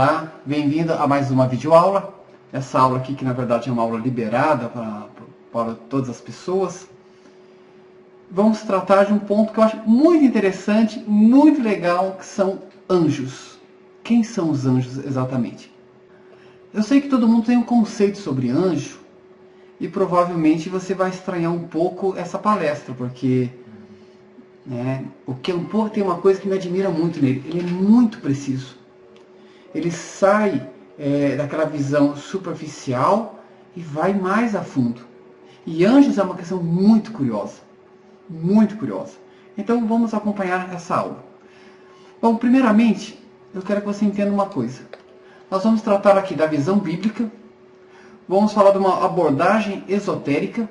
Olá, bem-vindo a mais uma videoaula. Essa aula aqui, que na verdade é uma aula liberada para todas as pessoas. Vamos tratar de um ponto que eu acho muito interessante, muito legal, que são anjos. Quem são os anjos exatamente? Eu sei que todo mundo tem um conceito sobre anjo e provavelmente você vai estranhar um pouco essa palestra, porque o Kempo tem uma coisa que me admira muito nele. Ele é muito preciso. Ele sai daquela visão superficial e vai mais a fundo. E anjos é uma questão muito curiosa. Muito curiosa. Então vamos acompanhar essa aula. Bom, primeiramente, eu quero que você entenda uma coisa. Nós vamos tratar aqui da visão bíblica. Vamos falar de uma abordagem esotérica.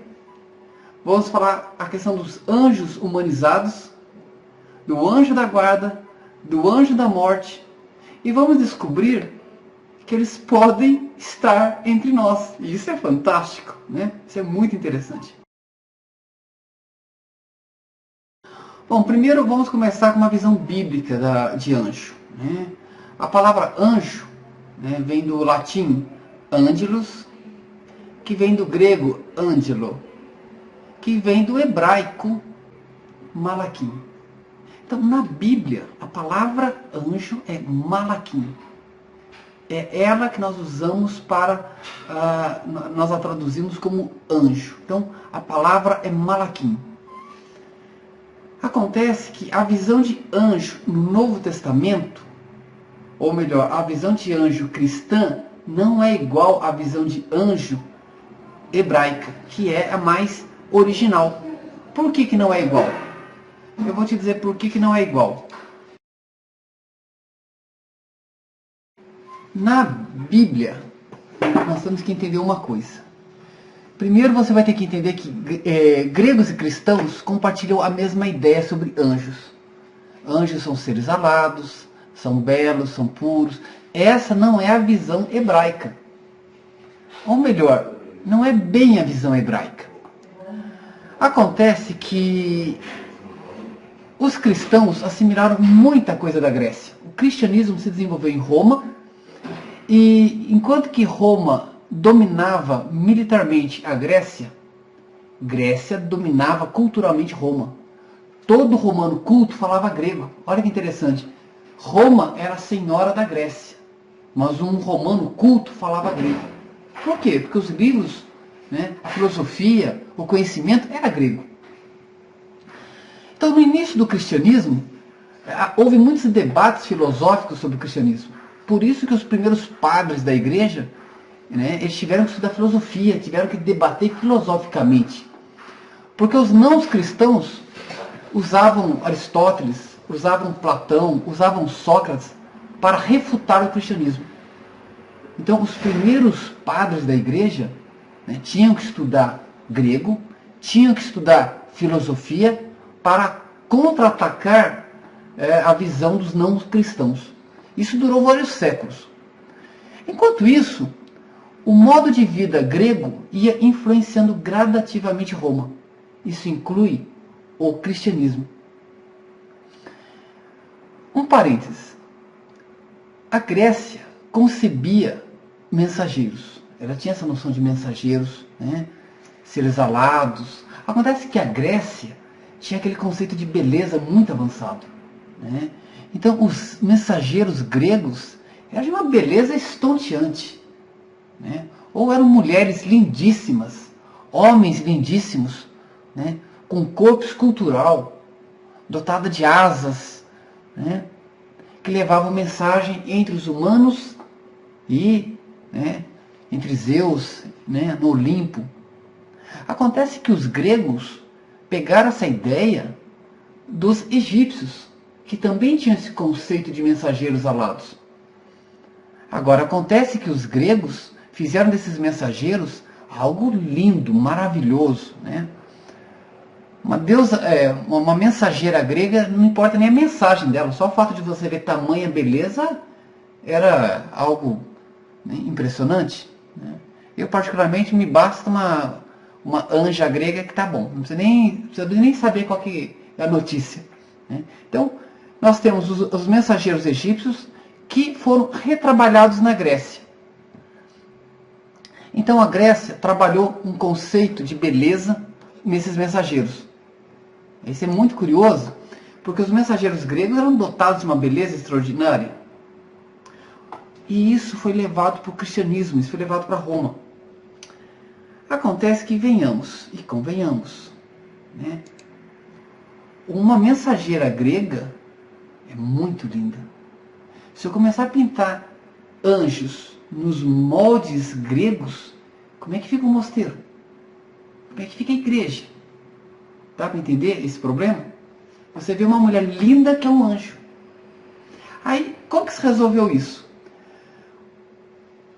Vamos falar a questão dos anjos humanizados, do anjo da guarda, do anjo da morte. E vamos descobrir que eles podem estar entre nós. E isso é fantástico, né? Isso é muito interessante. Bom, primeiro vamos começar com uma visão bíblica de anjo, né? A palavra anjo, né, vem do latim angelus, que vem do grego angelo, que vem do hebraico malaquim. Então, na Bíblia, a palavra anjo é malaquim. É ela que nós usamos para, nós a traduzimos como anjo. Então, a palavra é malaquim. Acontece que a visão de anjo no Novo Testamento, ou melhor, a visão de anjo cristã, não é igual à visão de anjo hebraica, que é a mais original. Por que não é igual? Eu vou te dizer por que não é igual. Na Bíblia, nós temos que entender uma coisa. Primeiro você vai ter que entender que gregos e cristãos compartilham a mesma ideia sobre anjos. Anjos são seres alados, são belos, são puros. Essa não é a visão hebraica. Ou melhor, não é bem a visão hebraica. Acontece que os cristãos assimilaram muita coisa da Grécia. O cristianismo se desenvolveu em Roma, e enquanto que Roma dominava militarmente a Grécia, Grécia dominava culturalmente Roma. Todo romano culto falava grego. Olha que interessante. Roma era a senhora da Grécia, mas um romano culto falava grego. Por quê? Porque os livros, a filosofia, o conhecimento era grego. Então, no início do cristianismo, houve muitos debates filosóficos sobre o cristianismo. Por isso que os primeiros padres da igreja, eles tiveram que estudar filosofia, tiveram que debater filosoficamente. Porque os não cristãos usavam Aristóteles, usavam Platão, usavam Sócrates para refutar o cristianismo. Então, os primeiros padres da igreja tinham que estudar grego, tinham que estudar filosofia para contra-atacar a visão dos não cristãos. Isso durou vários séculos. Enquanto isso, o modo de vida grego ia influenciando gradativamente Roma. Isso inclui o cristianismo. Um parênteses. A Grécia concebia mensageiros. Ela tinha essa noção de mensageiros, seres alados. Acontece que a Grécia tinha aquele conceito de beleza muito avançado. Então, os mensageiros gregos eram de uma beleza estonteante. Ou eram mulheres lindíssimas, homens lindíssimos, com corpo escultural, dotada de asas, que levavam mensagem entre os humanos e entre Zeus, no Olimpo. Acontece que os gregos pegaram essa ideia dos egípcios, que também tinham esse conceito de mensageiros alados. Agora, acontece que os gregos fizeram desses mensageiros algo lindo, maravilhoso. Uma mensageira grega, não importa nem a mensagem dela, só o fato de você ver tamanha beleza era algo impressionante. Eu, particularmente, me basta uma anja grega que tá bom. Não precisa nem saber qual que é a notícia. Então, nós temos os mensageiros egípcios que foram retrabalhados na Grécia. Então a Grécia trabalhou um conceito de beleza nesses mensageiros. Isso é muito curioso, porque os mensageiros gregos eram dotados de uma beleza extraordinária. E isso foi levado para o cristianismo, isso foi levado para Roma. Acontece que venhamos e convenhamos, né? Uma mensageira grega é muito linda. Se eu começar a pintar anjos nos moldes gregos, como é que fica o mosteiro? Como é que fica a igreja? Dá para entender esse problema? Você vê uma mulher linda que é um anjo. Aí, como que se resolveu isso?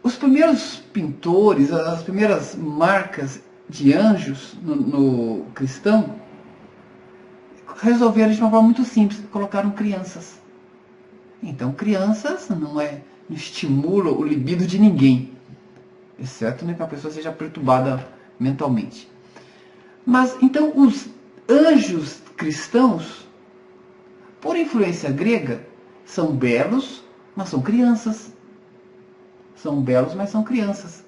Os primeiros pintores, as primeiras marcas de anjos no cristão, resolveram de uma forma muito simples, colocaram crianças. Então, crianças não estimulam o libido de ninguém, exceto que a pessoa seja perturbada mentalmente. Mas, então, os anjos cristãos, por influência grega, são belos, mas são crianças. São belos, mas são crianças.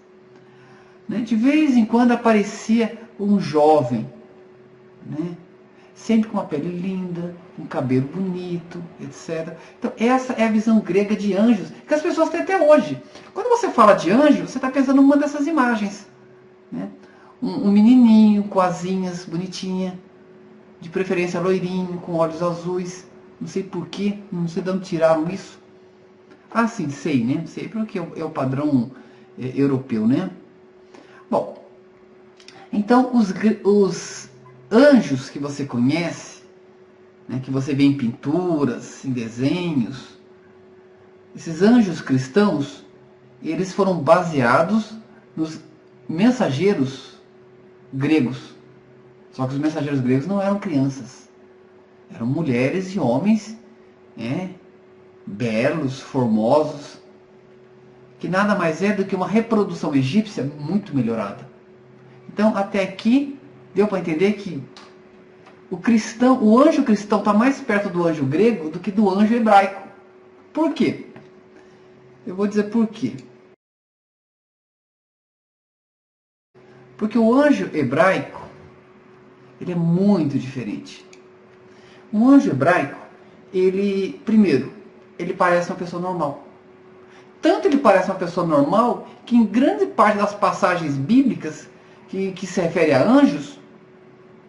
De vez em quando aparecia um jovem, sempre com uma pele linda, um cabelo bonito, etc. Então, essa é a visão grega de anjos, que as pessoas têm até hoje. Quando você fala de anjo, você está pensando numa dessas imagens. Um menininho com asinhas bonitinha, de preferência loirinho, com olhos azuis. Não sei porquê, não sei de onde tiraram isso. Ah, sim, sei, né? Sei porque é o padrão europeu, né? Bom, então os anjos que você conhece, que você vê em pinturas, em desenhos, esses anjos cristãos, eles foram baseados nos mensageiros gregos. Só que os mensageiros gregos não eram crianças. Eram mulheres e homens, belos, formosos, que nada mais é do que uma reprodução egípcia muito melhorada. Então, até aqui, deu para entender que o anjo cristão está mais perto do anjo grego do que do anjo hebraico. Por quê? Eu vou dizer por quê. Porque o anjo hebraico, ele é muito diferente. O anjo hebraico, primeiro, ele parece uma pessoa normal. Tanto ele parece uma pessoa normal, que em grande parte das passagens bíblicas que se refere a anjos,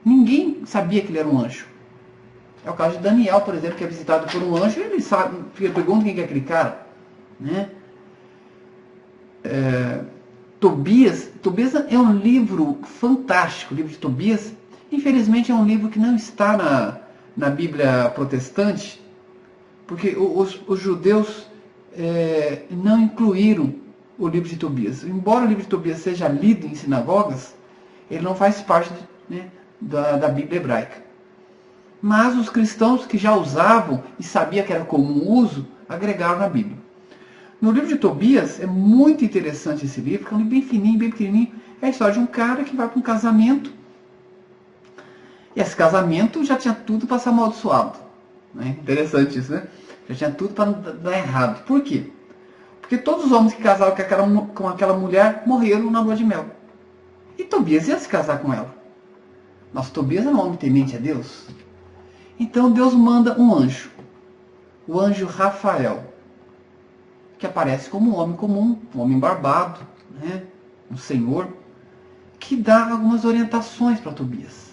ninguém sabia que ele era um anjo. É o caso de Daniel, por exemplo, que é visitado por um anjo, e ele pergunta quem é aquele cara. Tobias é um livro fantástico, o livro de Tobias. Infelizmente é um livro que não está na Bíblia protestante, porque os judeus não incluíram o livro de Tobias. Embora o livro de Tobias seja lido em sinagogas, ele não faz parte da Bíblia hebraica. Mas os cristãos que já usavam e sabiam que era comum uso, agregaram na Bíblia. No livro de Tobias, é muito interessante esse livro, que é um livro bem fininho, bem pequenininho. É a história de um cara que vai para um casamento. E esse casamento já tinha tudo para ser amaldiçoado. Interessante isso, né? Já tinha tudo para dar errado. Por quê? Porque todos os homens que casaram com aquela mulher morreram na lua de mel. E Tobias ia se casar com ela. Mas Tobias é um homem temente a Deus. Então Deus manda um anjo. O anjo Rafael. Que aparece como um homem comum, um homem barbado, um senhor, que dá algumas orientações para Tobias.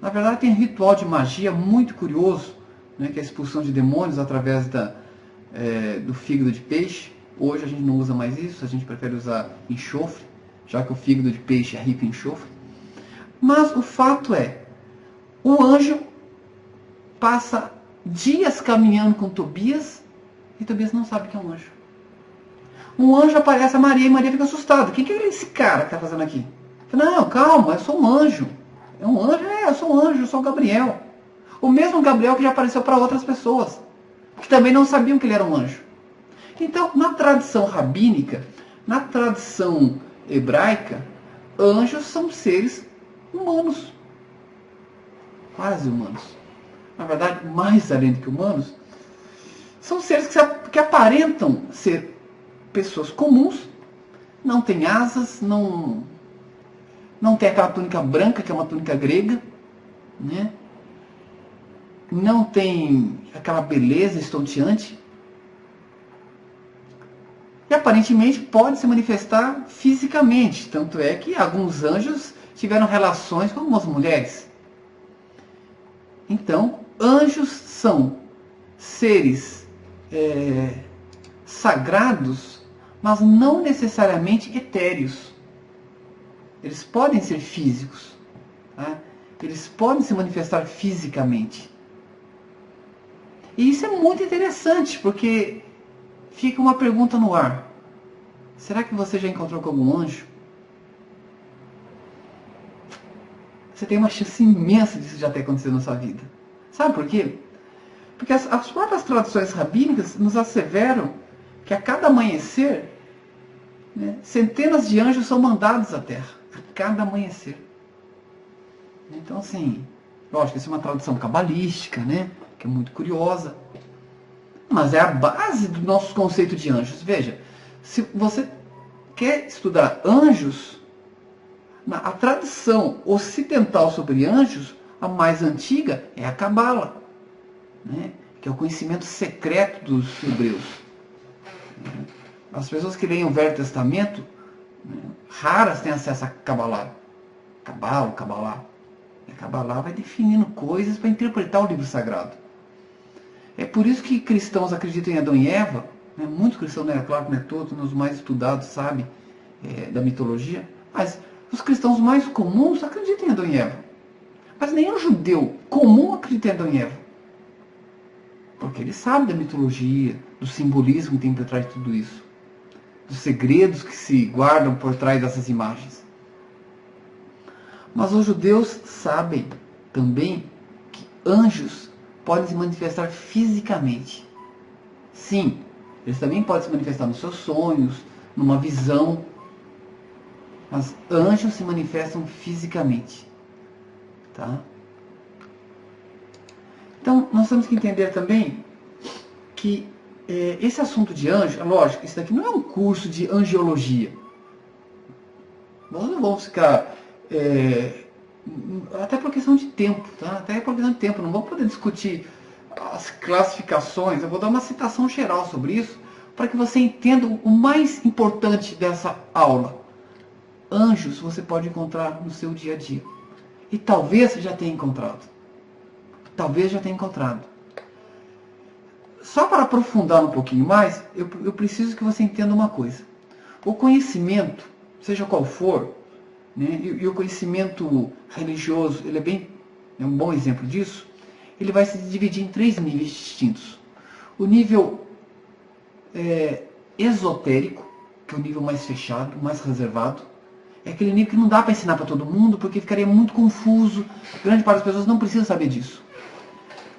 Na verdade, tem um ritual de magia muito curioso, que é a expulsão de demônios através do fígado de peixe. Hoje a gente não usa mais isso, a gente prefere usar enxofre, já que o fígado de peixe é rico em enxofre. Mas o fato é, o anjo passa dias caminhando com Tobias e Tobias não sabe que é um anjo. Um anjo aparece a Maria e Maria fica assustada. Quem que é esse cara que está fazendo aqui? Não, calma, eu sou um anjo. É um anjo? Eu sou um anjo, eu sou o Gabriel. O mesmo Gabriel que já apareceu para outras pessoas, que também não sabiam que ele era um anjo. Então, na tradição rabínica, na tradição hebraica, anjos são seres humanos. Quase humanos. Na verdade, mais além do que humanos, são seres porque aparentam ser pessoas comuns, não têm asas, não tem aquela túnica branca, que é uma túnica grega, né? Não tem aquela beleza estonteante. E aparentemente pode se manifestar fisicamente. Tanto é que alguns anjos tiveram relações com algumas mulheres. Então, anjos são seres sagrados, mas não necessariamente etéreos. Eles podem ser físicos. Tá? Eles podem se manifestar fisicamente. E isso é muito interessante, porque fica uma pergunta no ar. Será que você já encontrou com algum anjo? Você tem uma chance imensa disso já ter acontecido na sua vida. Sabe por quê? Porque as próprias tradições rabínicas nos asseveram que a cada amanhecer, né, centenas de anjos são mandados à Terra. A cada amanhecer. Então, assim, lógico, isso é uma tradição cabalística, né? Que é muito curiosa. Mas é a base do nosso conceito de anjos. Veja, se você quer estudar anjos, a tradição ocidental sobre anjos, a mais antiga, é a Cabala, né? Que é o conhecimento secreto dos hebreus. As pessoas que leem o Velho Testamento, né, raras têm acesso a Kabbalah. Kabbalah. A Kabbalah vai definindo coisas para interpretar o livro sagrado. É por isso que cristãos acreditam em Adão e Eva, né? Muitos cristãos, né? Claro que não é todos, os mais estudados sabem da mitologia, mas os cristãos mais comuns acreditam em Adão e Eva. Mas nenhum judeu comum acredita em Adão e Eva. Porque ele sabe da mitologia, do simbolismo que tem por trás de tudo isso, dos segredos que se guardam por trás dessas imagens. Mas os judeus sabem também que anjos podem se manifestar fisicamente. Sim, eles também podem se manifestar nos seus sonhos, numa visão. Mas anjos se manifestam fisicamente. Tá? Então, nós temos que entender também que esse assunto de anjo, lógico, isso daqui não é um curso de angiologia. Nós não vamos ficar... até por questão de tempo, tá? Até por questão de tempo, não vamos poder discutir as classificações. Eu vou dar uma citação geral sobre isso, para que você entenda o mais importante dessa aula. Anjos você pode encontrar no seu dia a dia. E talvez já tenha encontrado. Talvez já tenha encontrado. Só para aprofundar um pouquinho mais, eu preciso que você entenda uma coisa. O conhecimento, seja qual for, né, e o conhecimento religioso, ele é um bom exemplo disso, ele vai se dividir em 3 níveis distintos. O nível esotérico, que é o nível mais fechado, mais reservado. É aquele nível que não dá para ensinar para todo mundo, porque ficaria muito confuso. Grande parte das pessoas não precisa saber disso.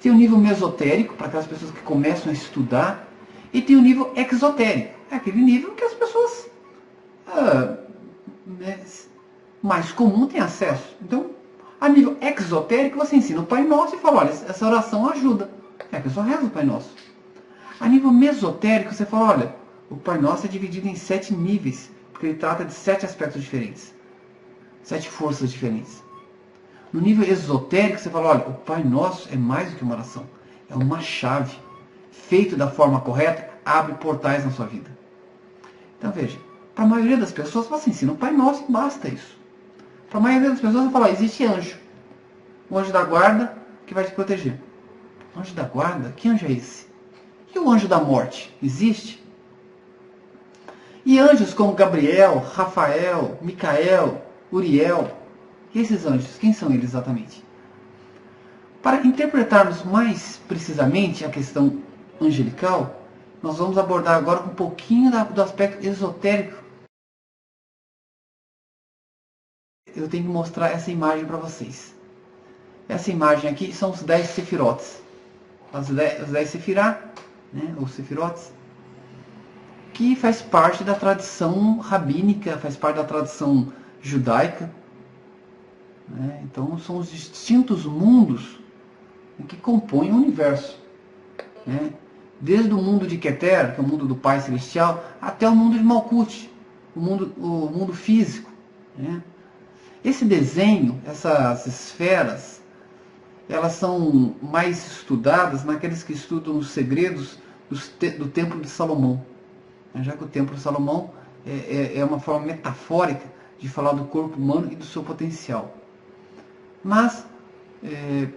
Tem o nível mesotérico, para aquelas pessoas que começam a estudar. E tem o nível exotérico. É aquele nível que as pessoas mais comum têm acesso. Então, a nível exotérico, você ensina o Pai Nosso e fala, olha, essa oração ajuda. A pessoa reza o Pai Nosso. A nível mesotérico, você fala, olha, o Pai Nosso é dividido em 7 níveis, porque ele trata de 7 aspectos diferentes. 7 forças diferentes. No nível esotérico, você fala, olha, o Pai Nosso é mais do que uma oração. É uma chave. Feito da forma correta, abre portais na sua vida. Então veja, para a maioria das pessoas, você ensina o Pai Nosso e basta isso. Para a maioria das pessoas, você fala, existe anjo. O anjo da guarda que vai te proteger. O anjo da guarda? Que anjo é esse? E o anjo da morte? Existe? E anjos como Gabriel, Rafael, Micael, Uriel, e esses anjos, quem são eles exatamente? Para interpretarmos mais precisamente a questão angelical, nós vamos abordar agora um pouquinho do aspecto esotérico. Eu tenho que mostrar essa imagem para vocês. Essa imagem aqui são os 10 sefirotes. Os 10 sefirá, né, ou sefirotes, que faz parte da tradição rabínica, faz parte da tradição judaica. Né? Então são os distintos mundos que compõem o universo. Né? desde o mundo de Keter, que é o mundo do Pai Celestial, até o mundo de Malkuth, o mundo físico, né? Esse desenho, essas esferas, elas são mais estudadas naqueles que estudam os segredos do Templo de Salomão. Já que o Templo de Salomão é uma forma metafórica de falar do corpo humano e do seu potencial. Mas,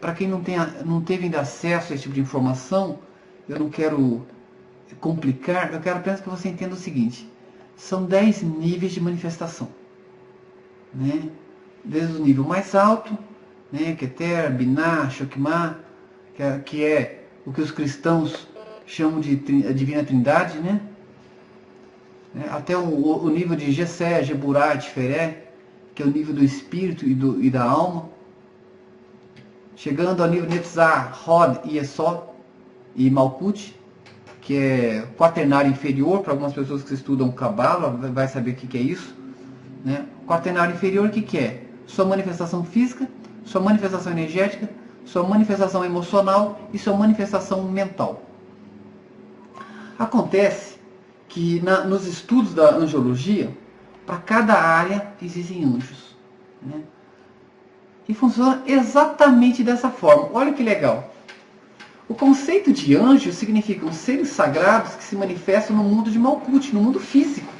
para quem não teve ainda acesso a esse tipo de informação, eu não quero complicar, eu quero apenas que você entenda o seguinte: são 10 níveis de manifestação, né? Desde o nível mais alto, né, Keter, Binah, Shokmah, que é o que os cristãos chamam de a Divina Trindade, né? Até o nível de Gesé, Geburah, Tiferé, que é o nível do espírito e da alma, chegando ao nível Netzah, Hod, Yesod e Malkuth, que é quaternário inferior. Para algumas pessoas que estudam Kabbalah, vai saber o que é isso, né? Quaternário inferior, o que é? Sua manifestação física, sua manifestação energética, sua manifestação emocional e sua manifestação mental. Acontece que nos estudos da angiologia, para cada área existem anjos, né? E funciona exatamente dessa forma. Olha que legal. O conceito de anjo significa os seres sagrados que se manifestam no mundo de Malkuth, no mundo físico,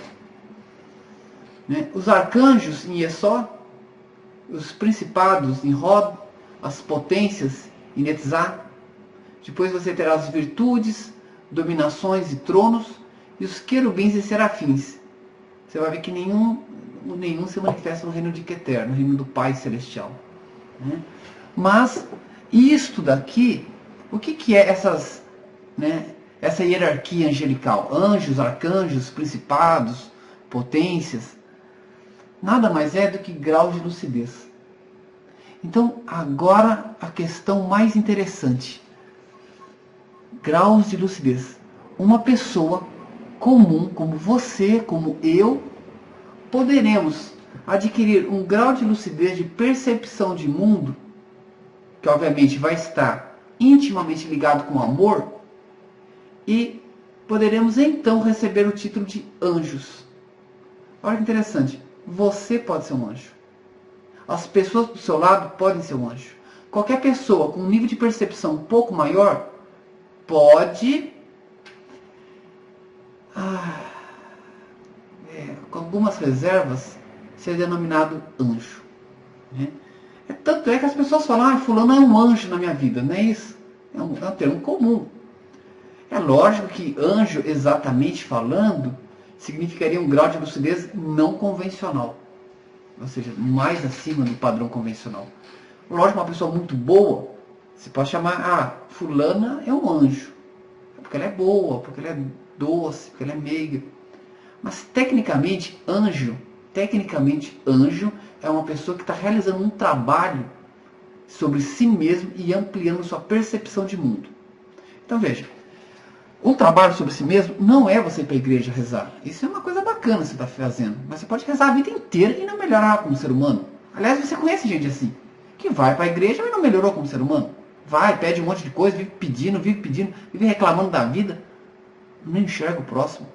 né? Os arcanjos em Yesod, os principados em Hod, as potências em Netzah. Depois você terá as virtudes, dominações e tronos, e os querubins e serafins. Você vai ver que nenhum se manifesta no reino de Keter, no reino do Pai Celestial, né? Mas isto daqui, o que é essa hierarquia angelical? Anjos, arcanjos, principados, potências, nada mais é do que grau de lucidez. Então, agora a questão mais interessante. Graus de lucidez. Uma pessoa comum, como você, como eu, poderemos adquirir um grau de lucidez de percepção de mundo, que obviamente vai estar intimamente ligado com o amor, e poderemos então receber o título de anjos. Olha que interessante. Você pode ser um anjo. As pessoas do seu lado podem ser um anjo. Qualquer pessoa com um nível de percepção um pouco maior pode, com algumas reservas, ser denominado anjo, né? Tanto é que as pessoas falam: fulano é um anjo na minha vida. Não é isso? É um termo comum. É lógico que anjo, exatamente falando, significaria um grau de lucidez não convencional, ou seja, mais acima do padrão convencional. Lógico, uma pessoa muito boa, você pode chamar: fulana é um anjo, porque ela é boa, porque ela é doce, porque ela é meiga. Mas tecnicamente anjo é uma pessoa que está realizando um trabalho sobre si mesmo e ampliando sua percepção de mundo. Então veja, um trabalho sobre si mesmo não é você ir para a igreja rezar. Isso é uma coisa bacana que você está fazendo. Mas você pode rezar a vida inteira e não melhorar como ser humano. Aliás, você conhece gente assim, que vai para a igreja e não melhorou como ser humano. Vai, pede um monte de coisa, vive pedindo, vive reclamando da vida. Não enxerga o próximo.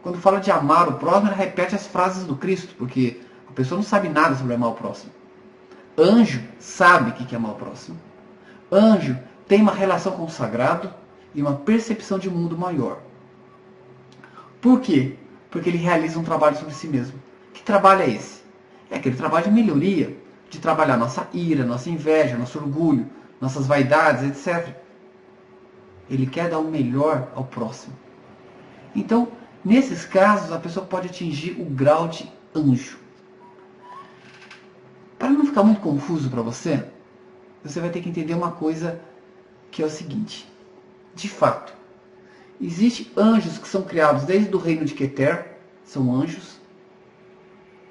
Quando fala de amar o próximo, ela repete as frases do Cristo, porque a pessoa não sabe nada sobre amar o próximo. Anjo sabe o que é amar o próximo. Anjo tem uma relação com o sagrado e uma percepção de mundo maior. Por quê? Porque ele realiza um trabalho sobre si mesmo. Que trabalho é esse? É aquele trabalho de melhoria, de trabalhar nossa ira, nossa inveja, nosso orgulho, nossas vaidades, etc. Ele quer dar o melhor ao próximo. Então, nesses casos, a pessoa pode atingir o grau de anjo. Para não ficar muito confuso para você, você vai ter que entender uma coisa, que é o seguinte. De fato, existem anjos que são criados desde o reino de Keter, são anjos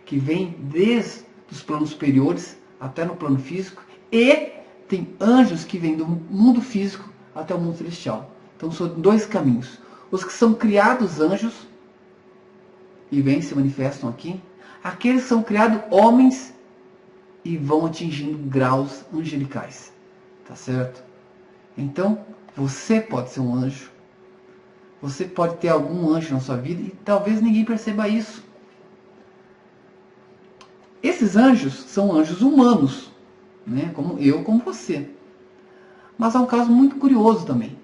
que vêm desde os planos superiores até no plano físico, e tem anjos que vêm do mundo físico até o mundo celestial. Então são dois caminhos. Os que são criados anjos e vêm se manifestam aqui, aqueles que são criados homens e vão atingindo graus angelicais. Tá certo? Então, você pode ser um anjo, Você pode ter algum anjo na sua vida e talvez ninguém perceba isso. Esses anjos são anjos humanos, né? Como eu, como você. Mas há um caso muito curioso também.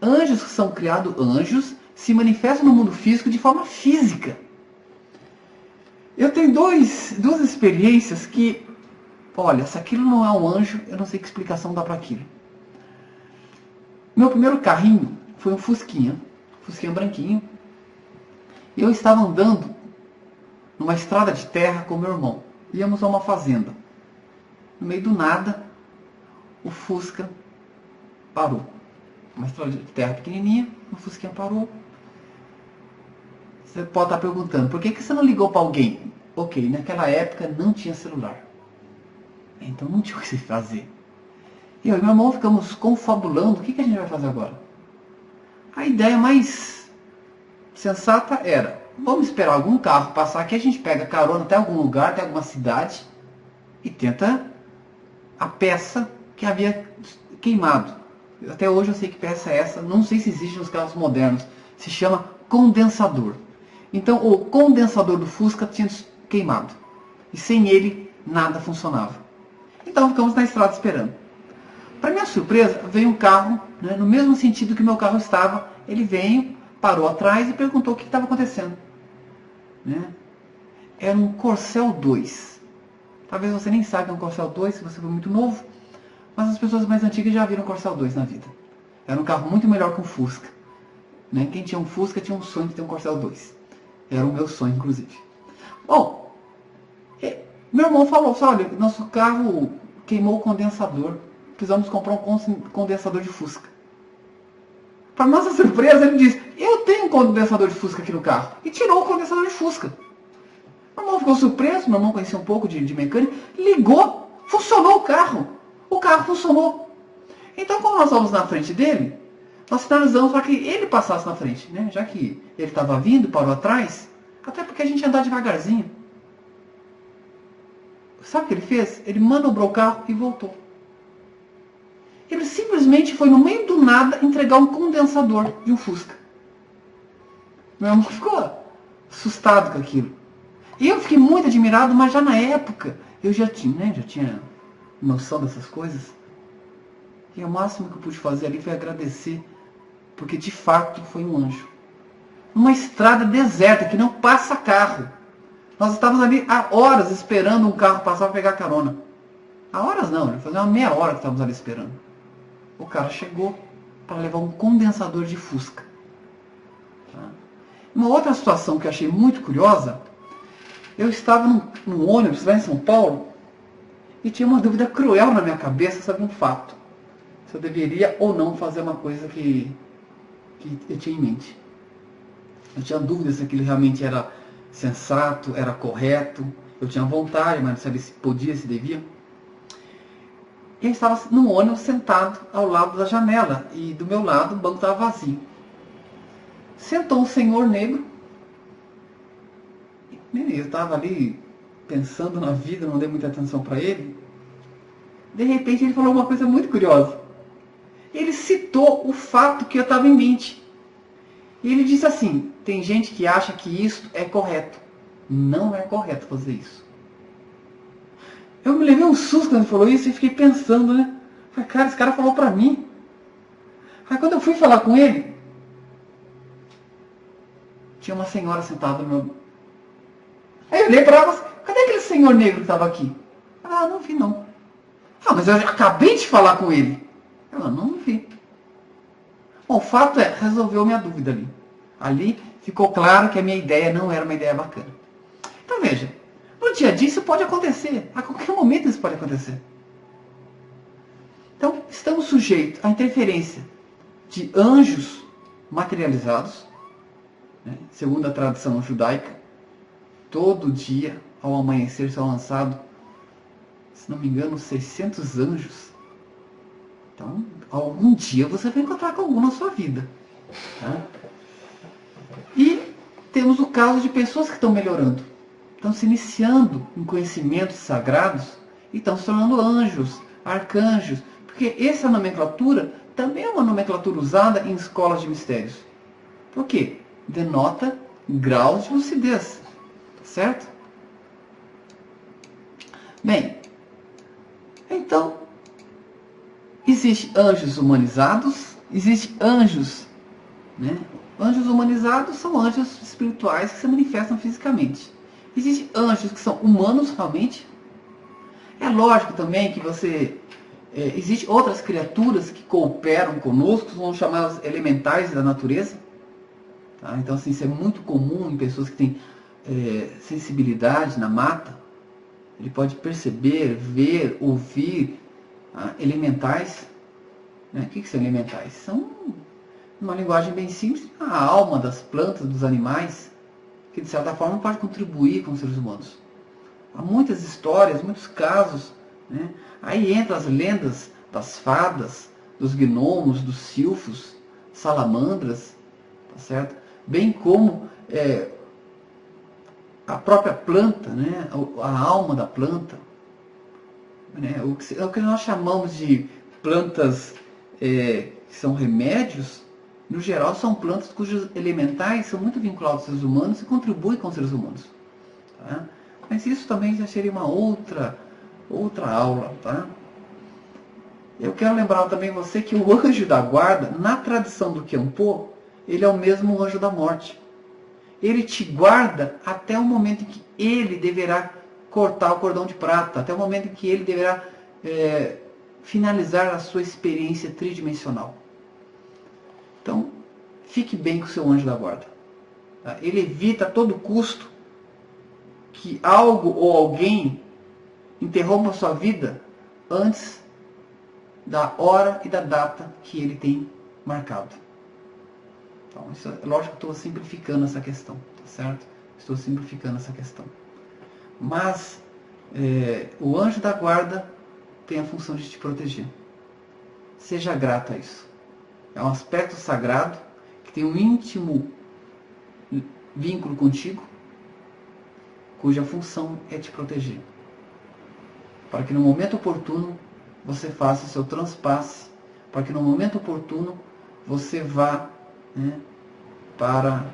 Anjos que são criados anjos se manifestam no mundo físico de forma física. Eu tenho duas experiências que, olha, se aquilo não é um anjo, eu não sei que explicação dá para aquilo. Meu primeiro carrinho foi um Fusquinha branquinho. E eu estava andando numa estrada de terra com meu irmão. Íamos a uma fazenda. No meio do nada, o Fusca parou. Uma estrada de terra pequenininha, o Fusquinha parou. Você pode estar perguntando, por que você não ligou para alguém? Ok, naquela época não tinha celular. Então não tinha o que se fazer. Eu e meu irmão ficamos confabulando, o que a gente vai fazer agora? A ideia mais sensata era, vamos esperar algum carro passar aqui, a gente pega carona até algum lugar, até alguma cidade, e tenta a peça que havia queimado. Até hoje eu sei que peça é essa, não sei se existe nos carros modernos, se chama condensador. Então o condensador do Fusca tinha queimado, e sem ele nada funcionava. Então ficamos na estrada esperando. Para minha surpresa, veio um carro, né, no mesmo sentido que meu carro estava. Ele veio, parou atrás e perguntou o que estava acontecendo. Né? Era um Corcel 2. Talvez você nem saiba que é um Corcel 2, se você for muito novo. Mas as pessoas mais antigas já viram um Corcel 2 na vida. Era um carro muito melhor que um Fusca. Né? Quem tinha um Fusca tinha um sonho de ter um Corcel 2. Era o meu sonho, inclusive. Bom, meu irmão falou, olha, nosso carro queimou o condensador. Precisamos comprar um condensador de Fusca. Para nossa surpresa, ele disse, eu tenho um condensador de Fusca aqui no carro. E tirou o condensador de Fusca. Meu irmão ficou surpreso, meu irmão conhecia um pouco de mecânica, ligou, funcionou o carro. O carro funcionou. Então, como nós estávamos na frente dele, nós sinalizamos para que ele passasse na frente. Né? Já que ele estava vindo, parou atrás, até porque a gente ia andar devagarzinho. Sabe o que ele fez? Ele manobrou o carro e voltou. Ele simplesmente foi no meio do nada entregar um condensador de um Fusca. Meu irmão ficou assustado com aquilo. E eu fiquei muito admirado, mas já na época eu já tinha noção dessas coisas. E o máximo que eu pude fazer ali foi agradecer, porque de fato foi um anjo. Numa estrada deserta que não passa carro. Nós estávamos ali há horas esperando um carro passar para pegar carona. Há horas não, fazia uma meia hora que estávamos ali esperando. O cara chegou para levar um condensador de Fusca. Tá? Uma outra situação que eu achei muito curiosa, eu estava num ônibus lá em São Paulo e tinha uma dúvida cruel na minha cabeça sobre um fato. Se eu deveria ou não fazer uma coisa que eu tinha em mente. Eu tinha dúvida se aquilo realmente era sensato, era correto. Eu tinha vontade, mas não sabia se podia, se devia. E eu estava no ônibus sentado ao lado da janela. E do meu lado o banco estava vazio. Sentou um senhor negro. Eu estava ali pensando na vida, não dei muita atenção para ele. De repente ele falou uma coisa muito curiosa. Ele citou o fato que eu estava em mente. E ele disse assim, tem gente que acha que isso é correto. Não é correto fazer isso. Eu me levei um susto quando ele falou isso e fiquei pensando, né? Falei, cara, esse cara falou pra mim. Aí quando eu fui falar com ele, tinha uma senhora sentada no meu... Aí eu olhei pra ela e falei, cadê aquele senhor negro que estava aqui? Ela, não vi não. Ah, mas eu acabei de falar com ele. Ela, não vi. Bom, o fato é, resolveu minha dúvida ali. Ali ficou claro que a minha ideia não era uma ideia bacana. Então veja, no dia a dia isso pode acontecer. A qualquer momento isso pode acontecer. Então, estamos sujeitos à interferência de anjos materializados, né? Segundo a tradição judaica, todo dia, ao amanhecer, são lançados, se não me engano, 600 anjos. Então, algum dia você vai encontrar com algum na sua vida. Tá? E temos o caso de pessoas que estão melhorando. Estão se iniciando em conhecimentos sagrados e estão se tornando anjos, arcanjos. Porque essa nomenclatura também é uma nomenclatura usada em escolas de mistérios. Por quê? Denota graus de lucidez, certo? Bem, então, existem anjos humanizados, existem anjos, né? Anjos humanizados são anjos espirituais que se manifestam fisicamente. Existem anjos que são humanos realmente. É lógico também que existem outras criaturas que cooperam conosco, são chamadas elementais da natureza. Tá? Então, assim, isso é muito comum em pessoas que têm sensibilidade na mata. Ele pode perceber, ver, ouvir elementais. Né? O que são elementais? São, numa linguagem bem simples, a alma das plantas, dos animais, que de certa forma pode contribuir com os seres humanos. Há muitas histórias, muitos casos. Né? Aí entra as lendas das fadas, dos gnomos, dos silfos, salamandras, tá certo? Bem como a própria planta, né? A alma da planta, né? O que nós chamamos de plantas que são remédios, no geral são plantas cujos elementais são muito vinculados aos seres humanos e contribuem com os seres humanos. Tá? Mas isso também já seria uma outra aula. Tá? Eu quero lembrar também você que o anjo da guarda, na tradição do Khenpo, ele é o mesmo anjo da morte. Ele te guarda até o momento em que ele deverá cortar o cordão de prata, até o momento em que ele deverá finalizar a sua experiência tridimensional. Então, fique bem com o seu anjo da guarda. Tá? Ele evita a todo custo que algo ou alguém interrompa a sua vida antes da hora e da data que ele tem marcado. Então, isso é lógico que eu estou simplificando essa questão, tá certo? Estou simplificando essa questão. Mas o anjo da guarda tem a função de te proteger. Seja grato a isso. É um aspecto sagrado que tem um íntimo vínculo contigo, cuja função é te proteger. Para que no momento oportuno você faça o seu transpasse, para que no momento oportuno você vá para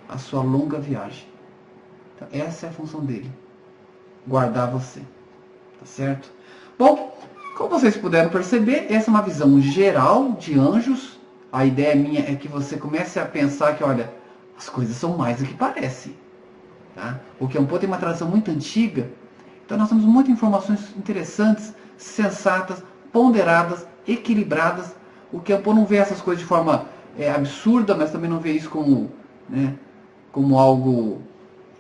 a sua longa viagem. Então, essa é a função dele, guardar você, tá certo? Bom, como vocês puderam perceber, essa é uma visão geral de anjos. A ideia minha é que você comece a pensar que, olha, as coisas são mais do que parecem. Tá? O Khenpo tem uma tradição muito antiga, então nós temos muitas informações interessantes, sensatas, ponderadas, equilibradas. O Khenpo não vê essas coisas de forma absurda, mas também não vê isso como algo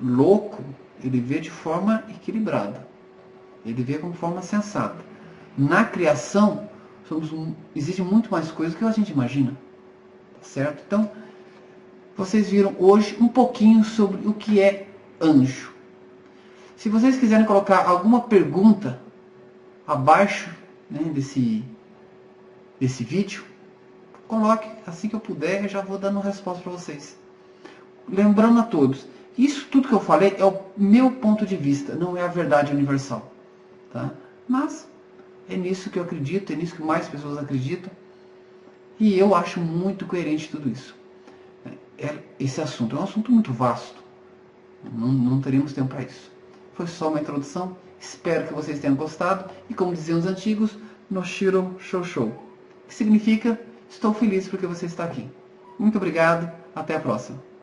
louco. Ele vê de forma equilibrada. Ele vê como forma sensata. Na criação, existe muito mais coisas do que a gente imagina. Tá certo? Então, vocês viram hoje um pouquinho sobre o que é anjo. Se vocês quiserem colocar alguma pergunta abaixo desse vídeo, coloque, assim que eu puder, eu já vou dando resposta para vocês. Lembrando a todos, isso tudo que eu falei é o meu ponto de vista, não é a verdade universal. Tá? Mas é nisso que eu acredito, é nisso que mais pessoas acreditam, e eu acho muito coerente tudo isso. Esse assunto é um assunto muito vasto, não teríamos tempo para isso. Foi só uma introdução, espero que vocês tenham gostado, e como diziam os antigos, no shiro shoushou, que significa estou feliz porque você está aqui. Muito obrigado, até a próxima.